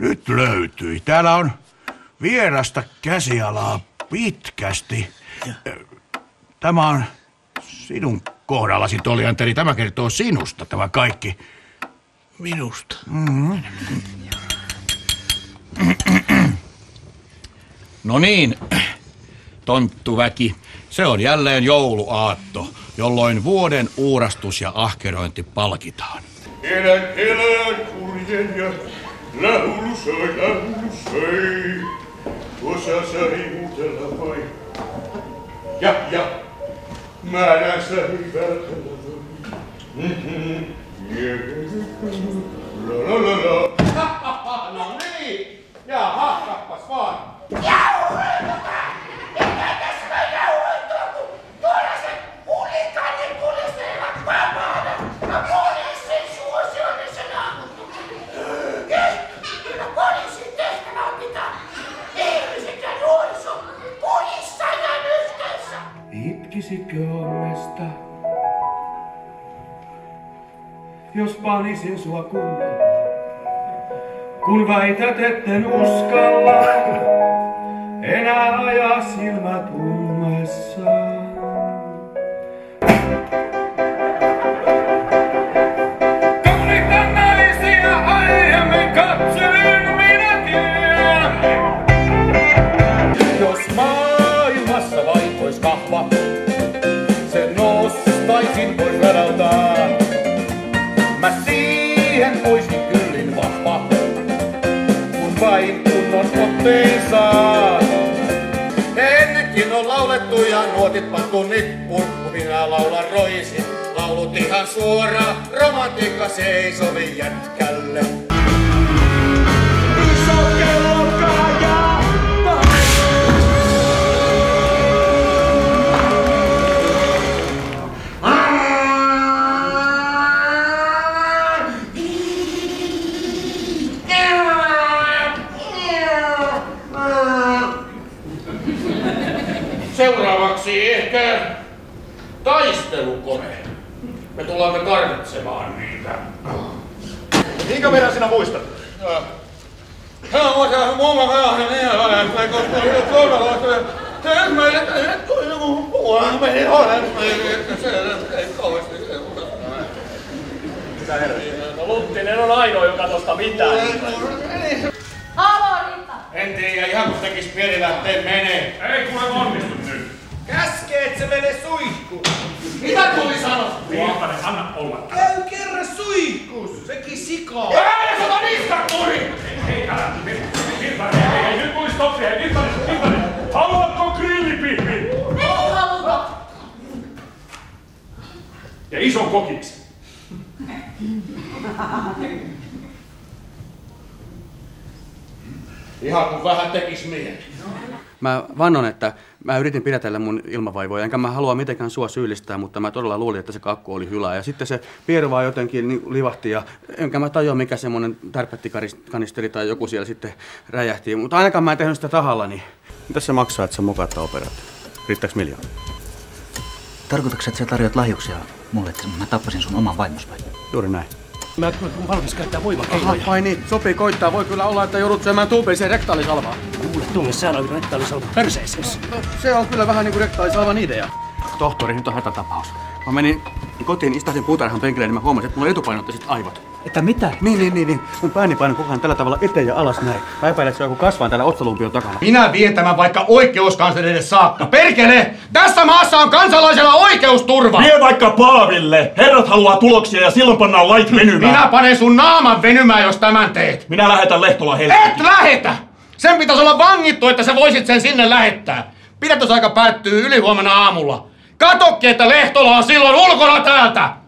Nyt löytyi. Täällä on vierasta käsialaa pitkästi. Tämä on sinun kohdallasi, Tolianteri. Tämä kertoo sinusta, tämä kaikki. Minusta? No niin, tonttuväki. Se on jälleen jouluaatto, jolloin vuoden uurastus ja ahkerointi palkitaan. Elän kuljen ja laulu soi. Osa sai muutella vai. Ja, mä näen sai vältellä vai. La. No niin, jaha, kappas vaan. Itkisikö onnesta, jos panisin sua kunnolla, kun väität etten uskalla enää ajaa silmät ummessaan. Kauniita naisia aiemmin katselin minäkin, jos maailmassa vain ois kahva, sen nostaisin pois radaltaan. Mä siihen oisin kyllin vahva, kun vain kunnon otteen saa. Ennenkin on laulettu ja nuotit pantu nippuun, kun minä laulan roisin. Laulut ihan suoraan, romantiikka se ei sovi jätkälle. Iso kellokaaja! Seuraavaksi ehkä taistelukone. Me tulemme tarvitsemaan niitä. Minkä verran sinä muistat? Mitä herra? Luttinen on ainoa, joka tosta mitään. Halo, Ritta! En tiedä, ihan kun tekis mieli lähtee menee. Ei kuule onnistu nyt. Käske, et se mene suihkuun. Mitä tuli sanoa? Viipanen, anna olla. Käy kerran suihkuus, sekin sikaa. Älä sota niskat tuli! Hei, älä. Viipanen, hei, nyt tuli stoppi. Hei, Viipanen. Haluatko grillipihvin? En haluta! Ja ison kokiksi. Ihan kun vähän tekis mieli. Mä vannon, että mä yritin pidätellä mun ilmavaivoja, enkä mä halua mitenkään sua syyllistää, mutta mä todella luulin, että se kakku oli hylää. Ja sitten se Pieru vaan jotenkin niin livahti ja enkä mä tajua, mikä semmonen tärppättikanisteri tai joku siellä sitten räjähti. Mutta ainakaan mä en tehnyt sitä tahallani. Mitäs se maksaa, että sä mokaattaa operaatio? Riittääks miljoona? Tarkoitatko, että sä tarjoat lahjuksia mulle, että mä tappasin sun oman vaimos vai? Juuri näin. Mä oon valmis käyttää voimakeinoja. Vai niin, sopii koittaa. Voi kyllä olla, että joudut syömään tuupeiseen rektaalisalvaa. Kuule, tunne sä on rektaalisalva perseessäsi. No, se on kyllä vähän niinku rektaalisalvan idea. Tohtori, nyt on hätätapaus. Mä menin kotiin, istahdin puutarhan penkille, niin mä huomasin, että mulla on etupainotteiset aivot. Että mitä? Niin. Mun pääni painoi koko ajan tällä tavalla eteen ja alas näin. Mä epäilen, että se on joku kasvaan täällä otsalumpion takana. Minä vien tämän vaikka oikeuskanslerille saakka. Perkele! Tässä maassa on kansalaisella oikeusturva! Vie vaikka Paaville! Herrat haluaa tuloksia ja silloin pannaan lait venymään. Minä panen sun naaman venymään, jos tämän teet. Minä lähetän Lehtola Helsinkiin. Et lähetä! Sen pitäisi olla vangittu, että sä voisit sen sinne lähettää. Pidätysaika päättyy ylihuomenna aamulla. Katokki, että Lehtola on silloin ulkona täältä!